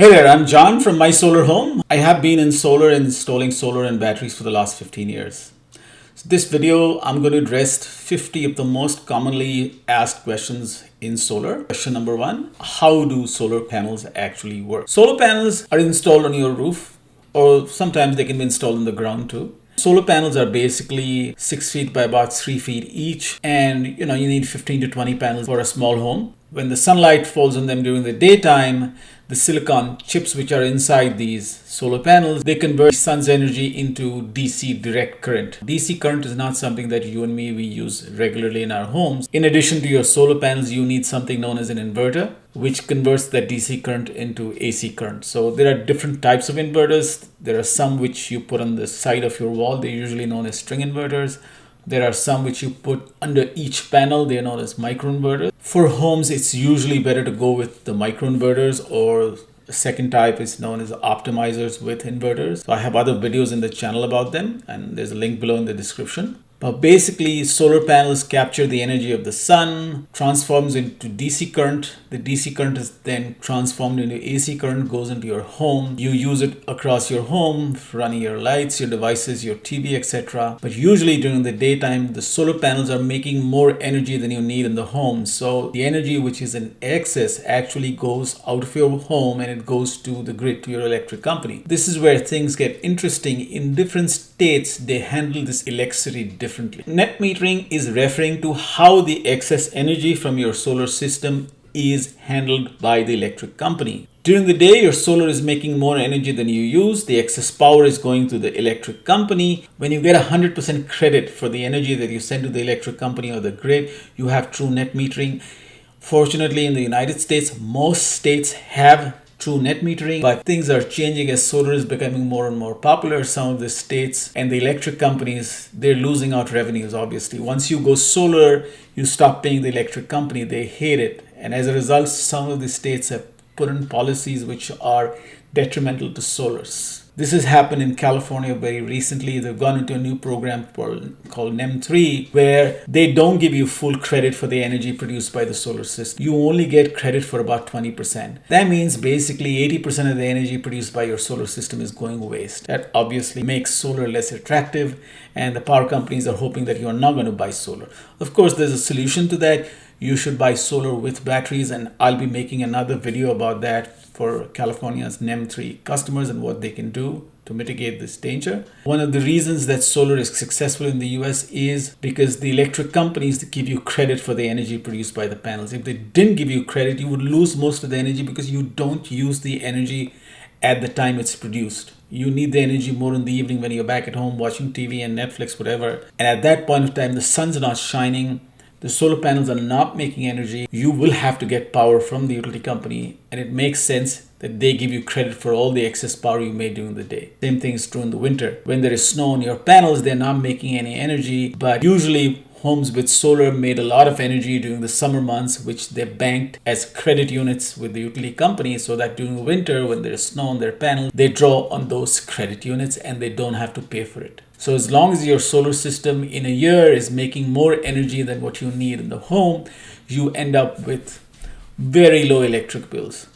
Hey there, I'm John from My Solar Home. I have been in solar and installing solar and batteries for the last 15 years. So this video, I'm going to address 50 of the most commonly asked questions in solar. Question number one, how do solar panels actually work? Solar panels are installed on your roof, or sometimes they can be installed on the ground too. Solar panels are basically 6 feet by about 3 feet each, and you need 15 to 20 panels for a small home. When the sunlight falls on them during the daytime, the silicon chips which are inside these solar panels, they convert sun's energy into DC direct current. DC current is not something that you and me we use regularly in our homes. In addition to your solar panels, you need something known as an inverter, which converts that DC current into AC current. So there are different types of inverters. There are some which you put on the side of your wall. They're usually known as string inverters. There are some which you put under each panel. They're known as microinverters. For homes, it's usually better to go with the microinverters, or the second type is known as optimizers with inverters. So I have other videos in the channel about them, and there's a link below in the description. But basically, solar panels capture the energy of the sun, transforms into DC current. The DC current is then transformed into AC current, goes into your home. You use it across your home, running your lights, your devices, your TV, etc. But usually during the daytime, the solar panels are making more energy than you need in the home. So the energy which is in excess actually goes out of your home and it goes to the grid, to your electric company. This is where things get interesting. In different states, they handle this electricity differently. Net metering is referring to how the excess energy from your solar system is handled by the electric company. During the day, your solar is making more energy than you use. The excess power is going to the electric company. When you get 100% credit for the energy that you send to the electric company or the grid, you have true net metering. Fortunately, in the United States, most states have true net metering, but things are changing as solar is becoming more and more popular. Some of the states and the electric companies, they're losing out revenues, obviously. Once you go solar, you stop paying the electric company. They hate it. And as a result, some of the states have put in policies which are detrimental to solars. This has happened in California very recently. They've gone into a new program called NEM3, where they don't give you full credit for the energy produced by the solar system. You only get credit for about 20%. That means basically 80% of the energy produced by your solar system is going waste. That obviously makes solar less attractive, and the power companies are hoping that you are not going to buy solar. Of course, there's a solution to that. You should buy solar with batteries, and I'll be making another video about that for California's NEM3 customers and what they can do to mitigate this danger. One of the reasons that solar is successful in the US is because the electric companies give you credit for the energy produced by the panels. If they didn't give you credit, you would lose most of the energy because you don't use the energy at the time it's produced. You need the energy more in the evening when you're back at home watching TV and Netflix, whatever. And at that point of time, the sun's not shining. The solar panels are not making energy. You will have to get power from the utility company, and it makes sense that they give you credit for all the excess power you made during the day. Same thing is true in the winter. When there is snow on your panels, they're not making any energy, but usually homes with solar made a lot of energy during the summer months, which they banked as credit units with the utility company, so that during the winter, when there is snow on their panels, they draw on those credit units and they don't have to pay for it. So as long as your solar system in a year is making more energy than what you need in the home, you end up with very low electric bills.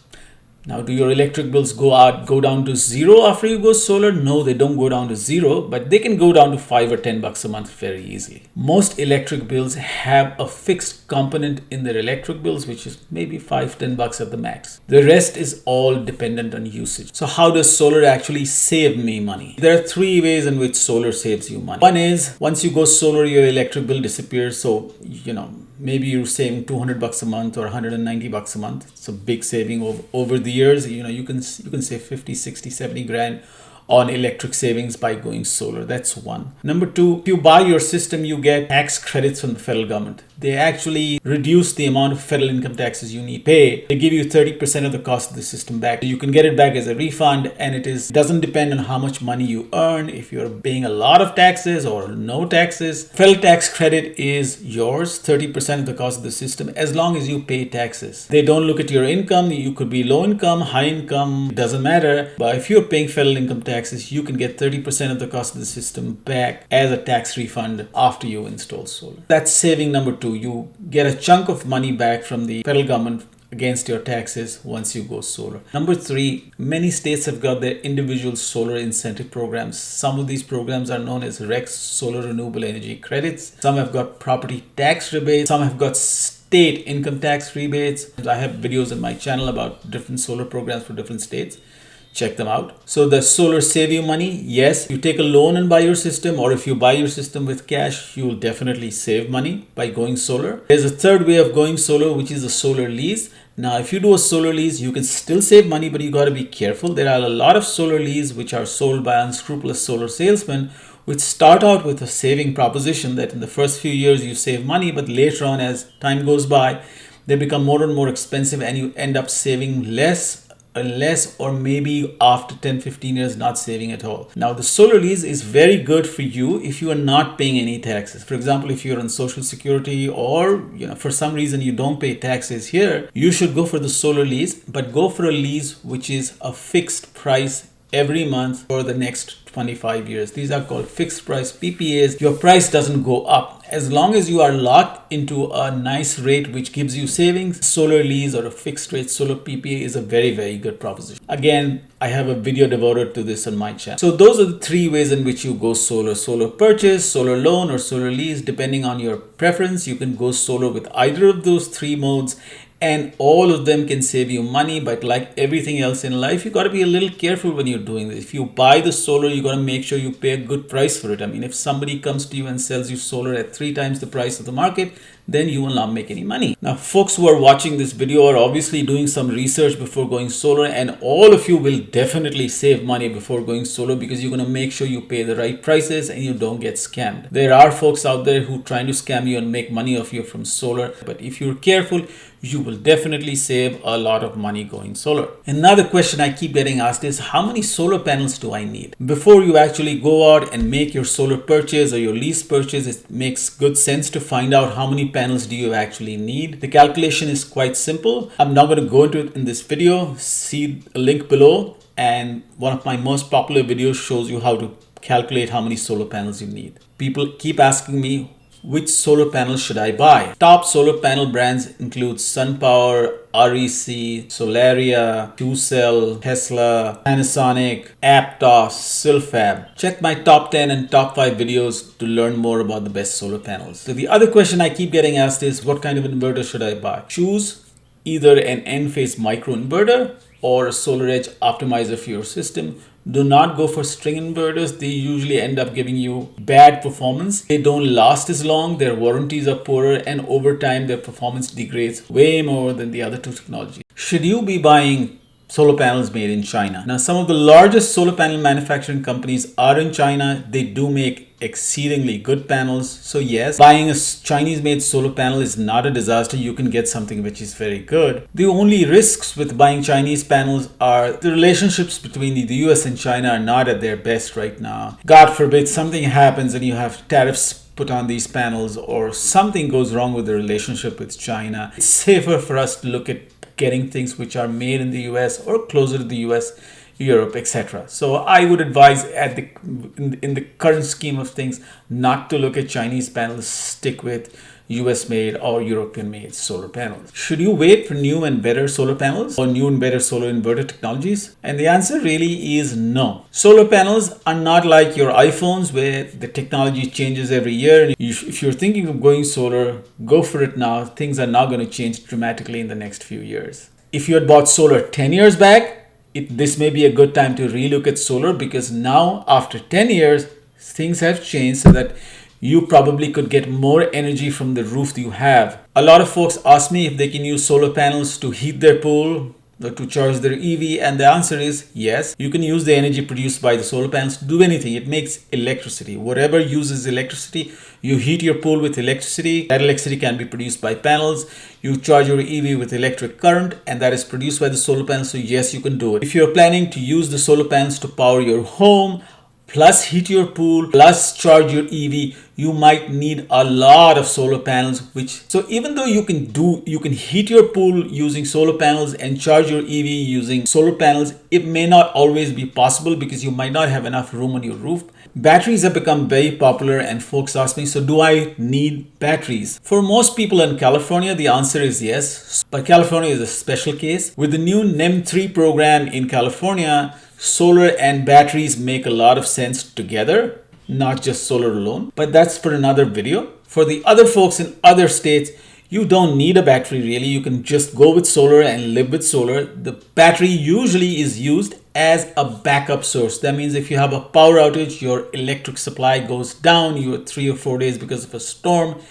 Now, do your electric bills go down to zero after you go solar? No, they don't go down to zero, but they can go down to $5 or $10 a month very easily. Most electric bills have a fixed component in their electric bills, which is maybe $5, $10 at the max. The rest is all dependent on usage. So how does solar actually save me money? There are three ways in which solar saves you money. One is, once you go solar, your electric bill disappears. So, maybe you're saving $200 a month or $190 a month. It's a big saving over the years. You can save 50, 60, 70 grand on electric savings by going solar. That's one. Number two, if you buy your system, you get tax credits from the federal government. They actually reduce the amount of federal income taxes you need to pay. They give you 30% of the cost of the system back. You can get it back as a refund, and it doesn't depend on how much money you earn. If you're paying a lot of taxes or no taxes, federal tax credit is yours, 30% of the cost of the system, as long as you pay taxes. They don't look at your income. You could be low income, high income, it doesn't matter. But if you're paying federal income taxes, you can get 30% of the cost of the system back as a tax refund after you install solar. That's saving number two. You get a chunk of money back from the federal government against your taxes once you go solar. Number three, many states have got their individual solar incentive programs. Some of these programs are known as RECs, Solar Renewable Energy Credits. Some have got property tax rebates. Some have got state income tax rebates. I have videos on my channel about different solar programs for different states. Check them out. So the solar save you money. Yes, you take a loan and buy your system, or if you buy your system with cash, you will definitely save money by going solar. There's a third way of going solar, which is a solar lease. Now, if you do a solar lease, you can still save money, but you got to be careful. There are a lot of solar leases which are sold by unscrupulous solar salesmen, which start out with a saving proposition that in the first few years you save money, but later on as time goes by, they become more and more expensive and you end up saving less, or maybe after 10-15 years not saving at all. Now the solar lease is very good for you if you are not paying any taxes. For example, if you're on Social Security, or for some reason you don't pay taxes here, you should go for the solar lease, but go for a lease which is a fixed price every month for the next 25 years. These are called fixed price PPAs. Your price doesn't go up. As long as you are locked into a nice rate which gives you savings, solar lease or a fixed rate solar PPA is a very, very good proposition. Again, I have a video devoted to this on my channel. So those are the three ways in which you go solar. Solar purchase, solar loan, or solar lease. Depending on your preference, you can go solar with either of those three modes, and all of them can save you money. But like everything else in life, you got to be a little careful when you're doing this. If you buy the solar, you got to make sure you pay a good price for it. I mean, if somebody comes to you and sells you solar at 3 times the price of the market, then you will not make any money. Now, folks who are watching this video are obviously doing some research before going solar, and all of you will definitely save money before going solar because you're going to make sure you pay the right prices and you don't get scammed. There are folks out there who are trying to scam you and make money off you from solar, but if you're careful, you will definitely save a lot of money going solar. Another question I keep getting asked is, how many solar panels do I need? Before you actually go out and make your solar purchase or your lease purchase, it makes good sense to find out how many panels do you actually need. The calculation is quite simple. I'm not going to go into it in this video. See a link below, and one of my most popular videos shows you how to calculate how many solar panels you need. People keep asking me, which solar panels should I buy? Top solar panel brands include SunPower, REC, Solaria, QCell, Tesla, Panasonic, Aptos, Silfab. Check my top 10 and top 5 videos to learn more about the best solar panels. So the other question I keep getting asked is, what kind of inverter should I buy? Choose either an Enphase microinverter or a Solar Edge optimizer for your system. Do not go for string inverters. They usually end up giving you bad performance. They don't last as long. Their warranties are poorer, and over time their performance degrades way more than the other two technologies. Should you be buying solar panels made in China? Now, some of the largest solar panel manufacturing companies are in China. They do make exceedingly good panels. So yes, buying a Chinese made solar panel is not a disaster. You can get something which is very good. The only risks with buying Chinese panels are the relationships between the US and China are not at their best right now. God forbid something happens and you have tariffs put on these panels, or something goes wrong with the relationship with China. It's safer for us to look at getting things which are made in the US or closer to the US, Europe, etc. So I would advise in the current scheme of things not to look at Chinese panels. Stick with US made or European made solar panels. Should you wait for new and better solar panels or new and better solar inverter technologies? And the answer really is no. Solar panels are not like your iPhones where the technology changes every year. If you're thinking of going solar, go for it now. Things are not going to change dramatically in the next few years. If you had bought solar 10 years back, this may be a good time to relook at solar, because now after 10 years, things have changed so that you probably could get more energy from the roof you have. A lot of folks ask me if they can use solar panels to heat their pool or to charge their EV, and the answer is yes. You can use the energy produced by the solar panels to do anything. It makes electricity. Whatever uses electricity, you heat your pool with electricity. That electricity can be produced by panels. You charge your EV with electric current, and that is produced by the solar panels. So yes, you can do it. If you're planning to use the solar panels to power your home, plus heat your pool, plus charge your EV, you might need a lot of solar panels, so even though you can heat your pool using solar panels and charge your EV using solar panels, it may not always be possible because you might not have enough room on your roof. Batteries have become very popular and folks ask me, so do I need batteries? For most people in California, the answer is yes, but California is a special case. With the new NEM 3 program in California, solar and batteries make a lot of sense together, not just solar alone, but that's for another video. For the other folks in other states, you don't need a battery really. You can just go with solar and live with solar. The battery usually is used as a backup source. That means if you have a power outage, your electric supply goes down, you are 3 or 4 days because of a storm,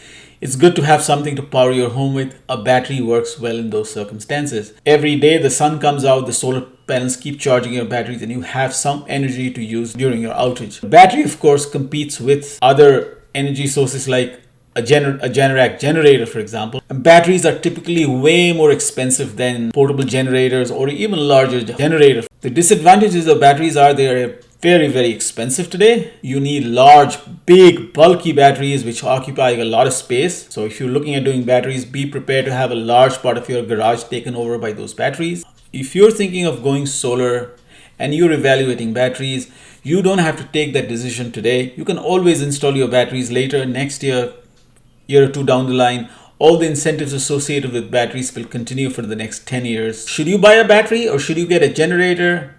it's good to have something to power your home with. A battery works well in those circumstances. Every day the sun comes out, the solar panels keep charging your batteries and you have some energy to use during your outage. The battery, of course, competes with other energy sources like a Generac generator, for example. And batteries are typically way more expensive than portable generators or even larger generators. The disadvantages of batteries are they are very, very expensive today. You need large, big, bulky batteries which occupy a lot of space. So if you're looking at doing batteries, be prepared to have a large part of your garage taken over by those batteries. If you're thinking of going solar and you're evaluating batteries, you don't have to take that decision today. You can always install your batteries later, next year or two down the line. All the incentives associated with batteries will continue for the next 10 years. Should you buy a battery or should you get a generator?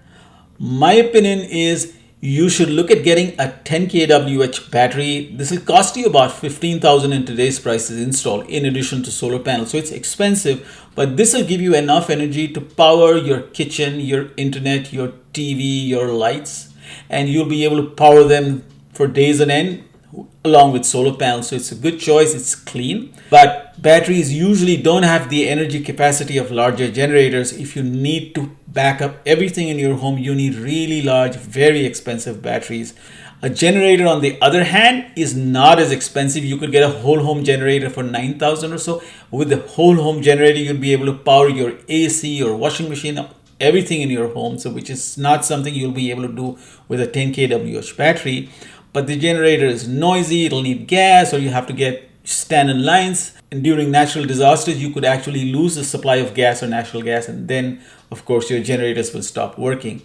My opinion is you should look at getting a 10 kWh battery. This will cost you about $15,000 in today's prices installed in addition to solar panels. So it's expensive, but this will give you enough energy to power your kitchen, your internet, your TV, your lights, and you'll be able to power them for days on end along with solar panels. So it's a good choice. It's clean, but batteries usually don't have the energy capacity of larger generators. If you need to back up everything in your home, you need really large, very expensive batteries. A generator, on the other hand, is not as expensive. You could get a whole home generator for $9,000 or so. With the whole home generator, you'll be able to power your AC, your washing machine, everything in your home. So which is not something you'll be able to do with a 10 kWh battery. But the generator is noisy, it'll need gas, or you have to stand in lines. And during natural disasters, you could actually lose the supply of gas or natural gas, and then, of course, your generators will stop working.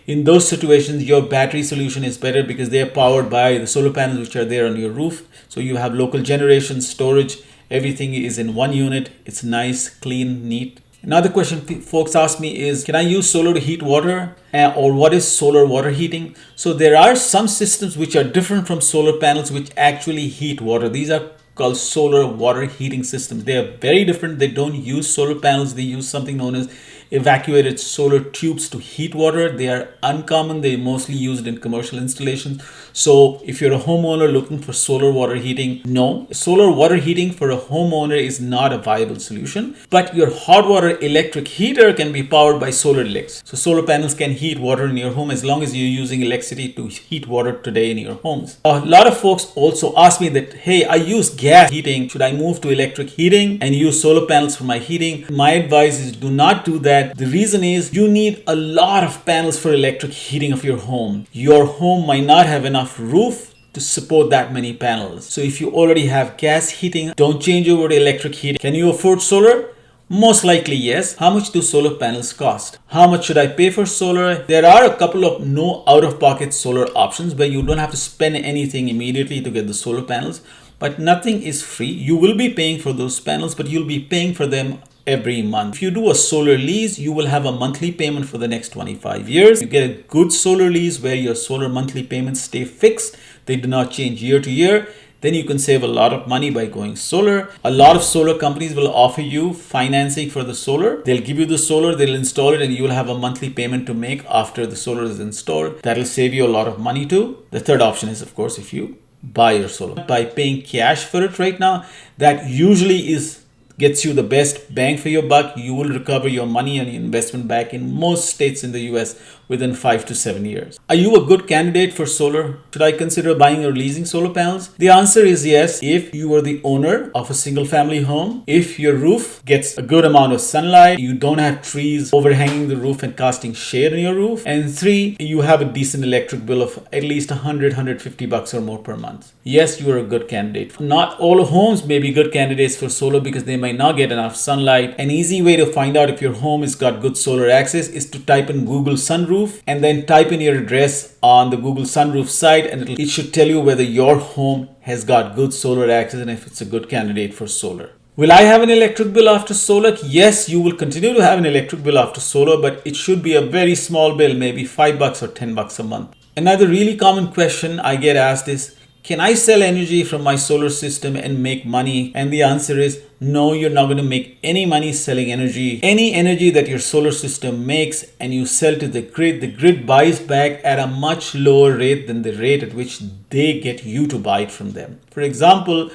In those situations, your battery solution is better because they are powered by the solar panels which are there on your roof. So you have local generation, storage, everything is in one unit. It's nice, clean, neat. Another question folks ask me is, can I use solar to heat water? Or what is solar water heating? So there are some systems which are different from solar panels which actually heat water. These are called solar water heating systems. They are very different. They don't use solar panels. They use something known as evacuated solar tubes to heat water. They are uncommon. They're mostly used in commercial installations. So if you're a homeowner looking for solar water heating, no. Solar water heating for a homeowner is not a viable solution, but your hot water electric heater can be powered by solar electric. So solar panels can heat water in your home as long as you're using electricity to heat water today in your homes. A lot of folks also ask me that, hey, I use gas heating. Should I move to electric heating and use solar panels for my heating? My advice is do not do that. The reason is you need a lot of panels for electric heating of your home. Your home might not have enough roof to support that many panels. So if you already have gas heating, don't change over to electric heating. Can you afford solar? Most likely yes. How much do solar panels cost? How much should I pay for solar? There are a couple of no out-of-pocket solar options where you don't have to spend anything immediately to get the solar panels, but nothing is free. You will be paying for those panels, but you'll be paying for them every month. If you do a solar lease, you will have a monthly payment for the next 25 years. You get a good solar lease where your solar monthly payments stay fixed. They do not change year to year. Then you can save a lot of money by going solar. A lot of solar companies will offer you financing for the solar. They'll give you the solar, they'll install it, and you will have a monthly payment to make after the solar is installed. That'll save you a lot of money too. The third option is, of course, if you buy your solar by paying cash for it right now, that usually is gets you the best bang for your buck, you will recover your money and your investment back in most states in the US within 5 to 7 years. Are you a good candidate for solar? Should I consider buying or leasing solar panels? The answer is yes, if you are the owner of a single family home, if your roof gets a good amount of sunlight, you don't have trees overhanging the roof and casting shade on your roof, and 3, you have a decent electric bill of at least $100-150 or more per month. Yes, you are a good candidate. Not all homes may be good candidates for solar because they might not get enough sunlight. An easy way to find out if your home has got good solar access is to type in Google sunroof and then type in your address on the Google sunroof site, and it should tell you whether your home has got good solar access and if it's a good candidate for solar. Will I have an electric bill after solar? Yes, you will continue to have an electric bill after solar, but it should be a very small bill, maybe $5 or $10 a month. Another really common question I get asked is, can I sell energy from my solar system and make money? And the answer is no, you're not going to make any money selling energy. Any energy that your solar system makes and you sell to the grid buys back at a much lower rate than the rate at which they get you to buy it from them. For example,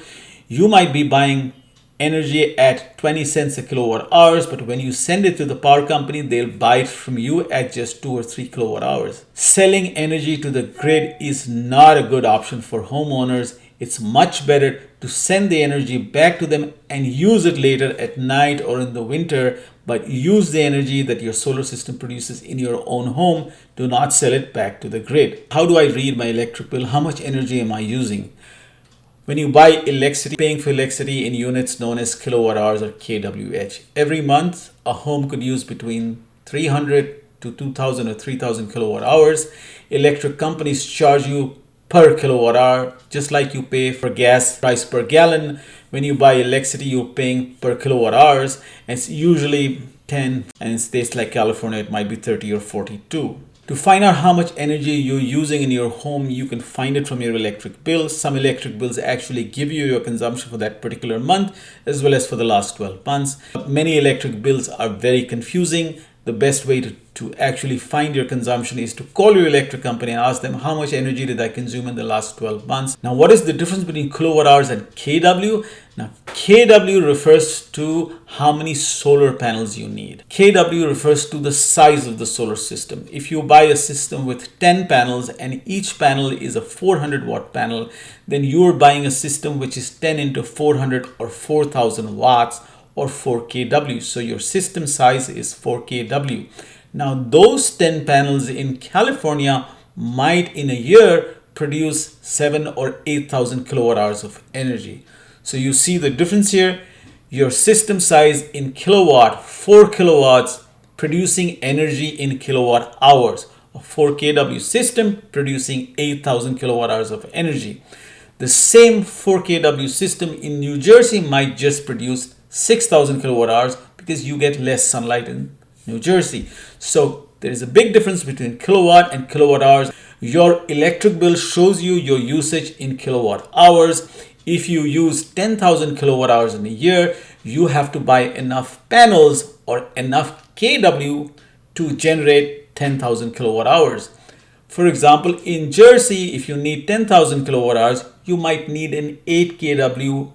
you might be buying energy at 20 cents a kilowatt hours, but when you send it to the power company, they'll buy it from you at just 2 or 3 kilowatt hours. Selling energy to the grid is not a good option for homeowners. It's much better to send the energy back to them and use it later at night or in the winter, but use the energy that your solar system produces in your own home. Do not sell it back to the grid. How do I read my electric bill? How much energy am I using? When you buy electricity, paying for electricity in units known as kilowatt hours or kWh. Every month, a home could use between 300 to 2,000 or 3,000 kilowatt hours. Electric companies charge you per kilowatt hour, just like you pay for gas price per gallon. When you buy electricity, you're paying per kilowatt hours. And it's usually 10, and in states like California, it might be 30 or 42. To find out how much energy you're using in your home, you can find it from your electric bill. Some electric bills actually give you your consumption for that particular month as well as for the last 12 months. Many electric bills are very confusing. The best way to actually find your consumption is to call your electric company and ask them how much energy did I consume in the last 12 months. Now, what is the difference between kilowatt hours and kW? Now, kW refers to how many solar panels you need. kW refers to the size of the solar system. If you buy a system with 10 panels and each panel is a 400 watt panel, then you're buying a system which is 10 into 400 or 4,000 watts or 4 kW. So your system size is 4 kW. Now, those 10 panels in California might in a year produce 7 or 8,000 kilowatt hours of energy. So you see the difference here. Your system size in kilowatt, 4 kilowatts, producing energy in kilowatt hours. A 4 kW system producing 8,000 kilowatt hours of energy. The same 4 kW system in New Jersey might just produce 6,000 kilowatt hours because you get less sunlight in New Jersey. So there is a big difference between kilowatt and kilowatt hours. Your electric bill shows you your usage in kilowatt hours. If you use 10,000 kilowatt hours in a year, you have to buy enough panels or enough kW to generate 10,000 kilowatt hours. For example, in Jersey, if you need 10,000 kilowatt hours, you might need an 8 kW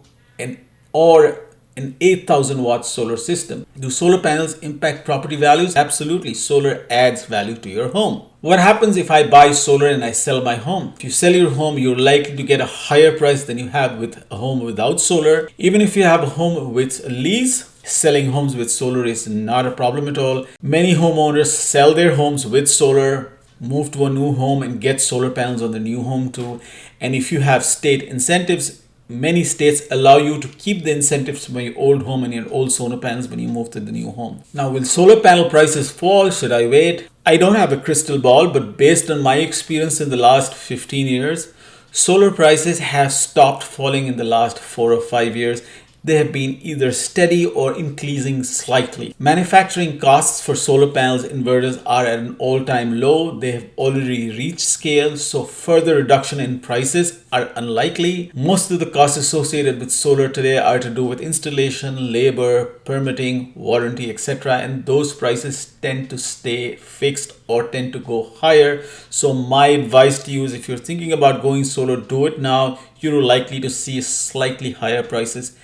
or an 8,000 watt solar system. Do solar panels impact property values? Absolutely. Solar adds value to your home. What happens if I buy solar and I sell my home? If you sell your home, you're likely to get a higher price than you have with a home without solar. Even if you have a home with a lease, selling homes with solar is not a problem at all. Many homeowners sell their homes with solar, move to a new home and get solar panels on the new home too. And if you have state incentives, many states allow you to keep the incentives from your old home and your old solar panels when you move to the new home. Now, will solar panel prices fall? Should I wait? I don't have a crystal ball, but based on my experience in the last 15 years, solar prices have stopped falling in the last 4 or 5 years. They have been either steady or increasing slightly. Manufacturing costs for solar panels inverters are at an all-time low. They have already reached scale, so further reduction in prices are unlikely. Most of the costs associated with solar today are to do with installation, labor, permitting, warranty, etc. And those prices tend to stay fixed or tend to go higher. So my advice to you is if you're thinking about going solar, do it now. You're likely to see slightly higher prices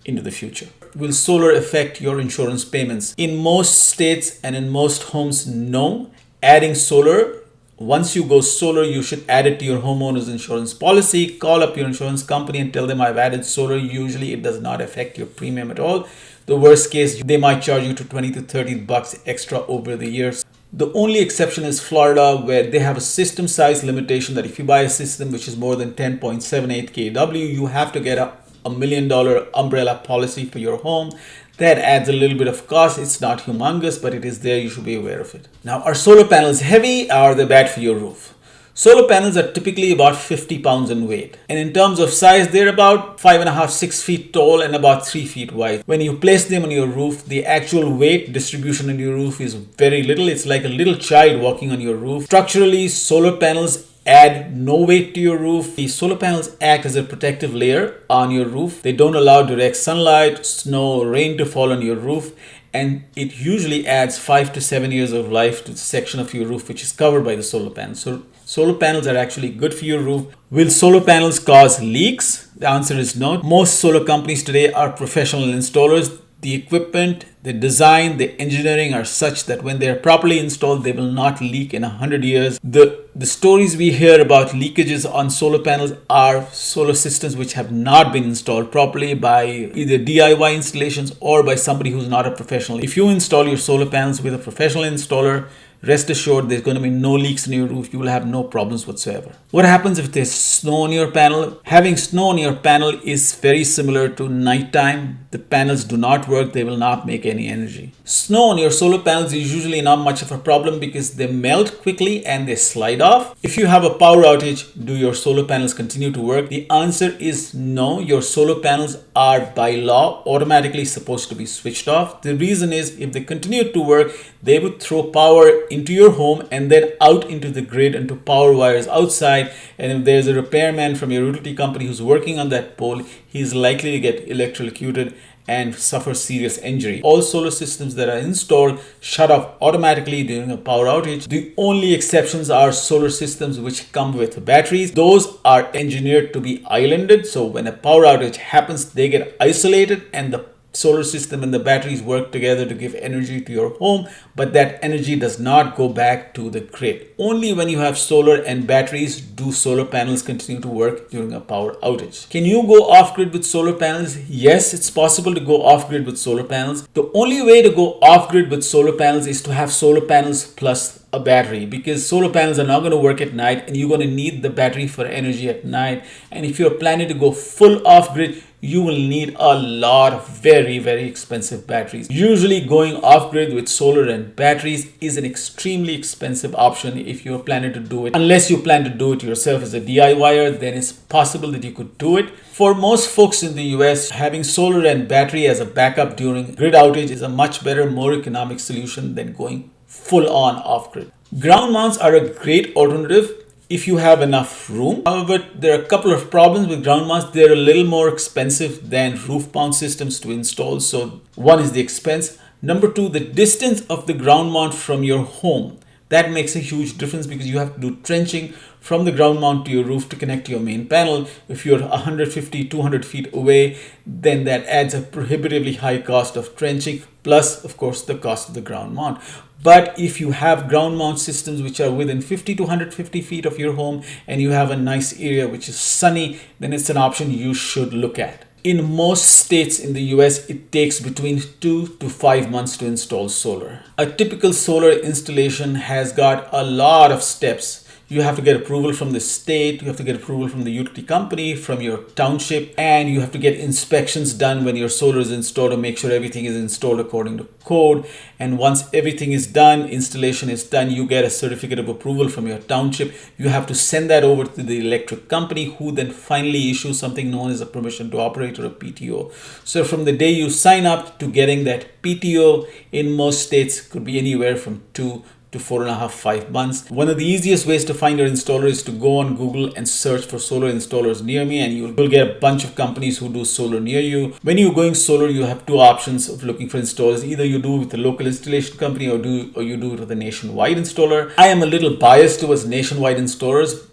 into the future. will solar affect your insurance payments? In most states and in most homes, no. Adding solar, once you go solar, you should add it to your homeowner's insurance policy. Call up your insurance company and tell them I've added solar. Usually it does not affect your premium at all. The worst case, they might charge you to 20 to 30 bucks extra over the years. The only exception is Florida, where they have a system size limitation that if you buy a system which is more than 10.78 kW, you have to get a $1 million umbrella policy for your home. That adds a little bit of cost. It's not humongous, but it is there. You should be aware of it. Now, are solar panels heavy or are they bad for your roof? Solar panels are typically about 50 pounds in weight. And in terms of size, they're about 5.5, 6 feet tall and about 3 feet wide. When you place them on your roof, the actual weight distribution on your roof is very little. It's like a little child walking on your roof. Structurally, solar panels add no weight to your roof. The solar panels act as a protective layer on your roof. They don't allow direct sunlight, snow, or rain to fall on your roof. And it usually adds 5 to 7 years of life to the section of your roof which is covered by the solar panels. So solar panels are actually good for your roof. Will solar panels cause leaks? The answer is no. Most solar companies today are professional installers. The equipment, the design, the engineering are such that when they are properly installed, they will not leak in 100 years. The stories we hear about leakages on solar panels are solar systems which have not been installed properly by either DIY installations or by somebody who's not a professional. If you install your solar panels with a professional installer, rest assured there's going to be no leaks in your roof. You will have no problems whatsoever. What happens if there's snow on your panel? Having snow on your panel is very similar to nighttime. The panels do not work. They will not make any energy. Snow on your solar panels is usually not much of a problem because they melt quickly and they slide off. If you have a power outage, do your solar panels continue to work? The answer is no. Your solar panels are by law automatically supposed to be switched off. The reason is if they continue to work, they would throw power into your home and then out into the grid and to power wires outside. And if there's a repairman from your utility company who's working on that pole, he's likely to get electrocuted and suffer serious injury. All solar systems that are installed shut off automatically during a power outage. The only exceptions are solar systems which come with batteries. Those are engineered to be islanded. So when a power outage happens, they get isolated and the solar system and the batteries work together to give energy to your home, but that energy does not go back to the grid. Only when you have solar and batteries do solar panels continue to work during a power outage. Can you go off grid with solar panels? Yes, it's possible to go off grid with solar panels. The only way to go off grid with solar panels is to have solar panels plus a battery, because solar panels are not going to work at night and you're going to need the battery for energy at night. And if you're planning to go full off grid, you will need a lot of very expensive batteries. Usually going off grid with solar and batteries is an extremely expensive option if you're planning to do it. Unless you plan to do it yourself as a DIYer, then it's possible that you could do it. For most folks in the US, having solar and battery as a backup during grid outage is a much better, more economic solution than going full on off grid. Ground mounts are a great alternative if you have enough room. However, there are a couple of problems with ground mounts. They're a little more expensive than roof mount systems to install. So one is the expense. Number two, the distance of the ground mount from your home. That makes a huge difference because you have to do trenching from the ground mount to your roof to connect to your main panel. If you're 150, 200 feet away, then that adds a prohibitively high cost of trenching, plus of course the cost of the ground mount. But if you have ground mount systems which are within 50 to 150 feet of your home and you have a nice area which is sunny, then it's an option you should look at. In most states in the US, it takes between 2 to 5 months to install solar. A typical solar installation has got a lot of steps. You have to get approval from the state, you have to get approval from the utility company, from your township, and you have to get inspections done when your solar is installed to make sure everything is installed according to code. And once everything is done, installation is done, you get a certificate of approval from your township. You have to send that over to the electric company, who then finally issues something known as a permission to operate, or a PTO. So from the day you sign up to getting that PTO, in most states could be anywhere from 2 to 4.5, 5 months. One of the easiest ways to find your installer is to go on Google and search for solar installers near me, and you'll get a bunch of companies who do solar near you. When you're going solar, you have two options of looking for installers. Either you do with a local installation company or you do it with a nationwide installer. I am a little biased towards nationwide installers,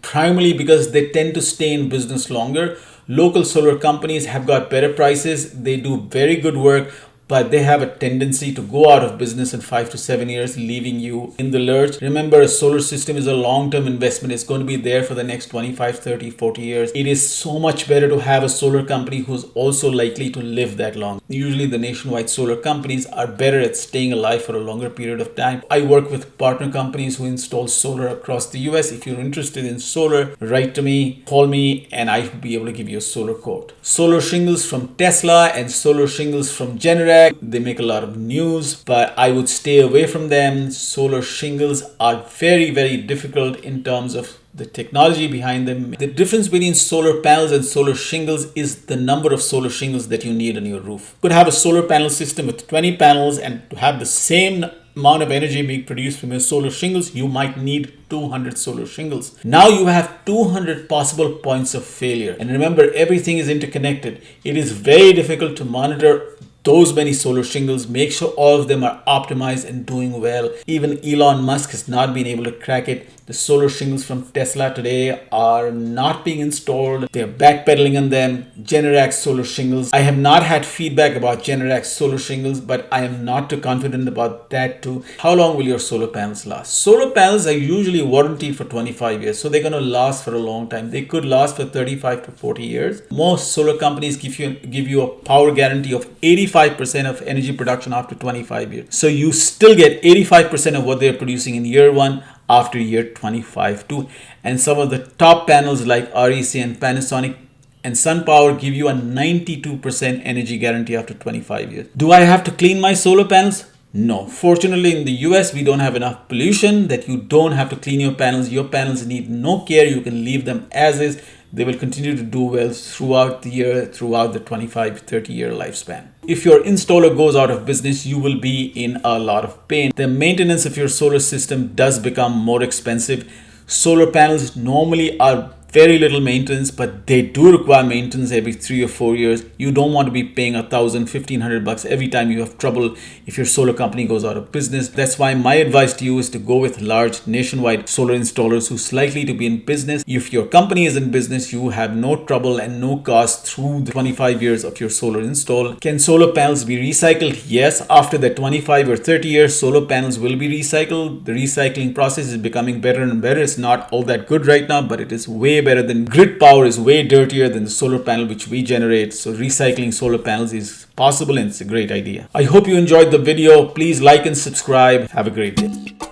primarily because they tend to stay in business longer. Local solar companies have got better prices. They do very good work, but they have a tendency to go out of business in 5 to 7 years, leaving you in the lurch. Remember, a solar system is a long-term investment. It's going to be there for the next 25, 30, 40 years. It is so much better to have a solar company who's also likely to live that long. Usually the nationwide solar companies are better at staying alive for a longer period of time. I work with partner companies who install solar across the US. If you're interested in solar, write to me, call me, and I will be able to give you a solar quote. Solar shingles from Tesla and solar shingles from Generac, they make a lot of news, but I would stay away from them. Solar shingles are very, very difficult in terms of the technology behind them. The difference between solar panels and solar shingles is the number of solar shingles that you need on your roof. You could have a solar panel system with 20 panels, and to have the same amount of energy being produced from your solar shingles, you might need 200 solar shingles. Now you have 200 possible points of failure. And remember, everything is interconnected. It is very difficult to monitor those many solar shingles, make sure all of them are optimized and doing well. Even Elon Musk has not been able to crack it. The solar shingles from Tesla today are not being installed. They're backpedaling on them. Generac solar shingles. I have not had feedback about Generac solar shingles, but I am not too confident about that too. How long will your solar panels last? Solar panels are usually warranted for 25 years, so they're going to last for a long time. They could last for 35 to 40 years. Most solar companies give you a power guarantee of 85% of energy production after 25 years. So you still get 85% of what they're producing in year one after year 25 too. And some of the top panels like REC and Panasonic and SunPower give you a 92% energy guarantee after 25 years. Do I have to clean my solar panels? No. Fortunately, in the US, we don't have enough pollution that you don't have to clean your panels. Your panels need no care. You can leave them as is. They will continue to do well throughout the year, throughout the 25, 30-year lifespan. If your installer goes out of business, you will be in a lot of pain. The maintenance of your solar system does become more expensive. Solar panels normally are very little maintenance, but they do require maintenance every 3 or 4 years. You don't want to be paying $1,000, $1,500 every time you have trouble if your solar company goes out of business. That's why my advice to you is to go with large nationwide solar installers who's likely to be in business. If your company is in business, you have no trouble and no cost through the 25 years of your solar install. Can solar panels be recycled? Yes, after the 25 or 30 years, solar panels will be recycled. The recycling process is becoming better and better. It's not all that good right now, but it is way better than grid power, is way dirtier than the solar panel which we generate. So recycling solar panels is possible and it's a great idea. I hope you enjoyed the video. Please like and subscribe. Have a great day.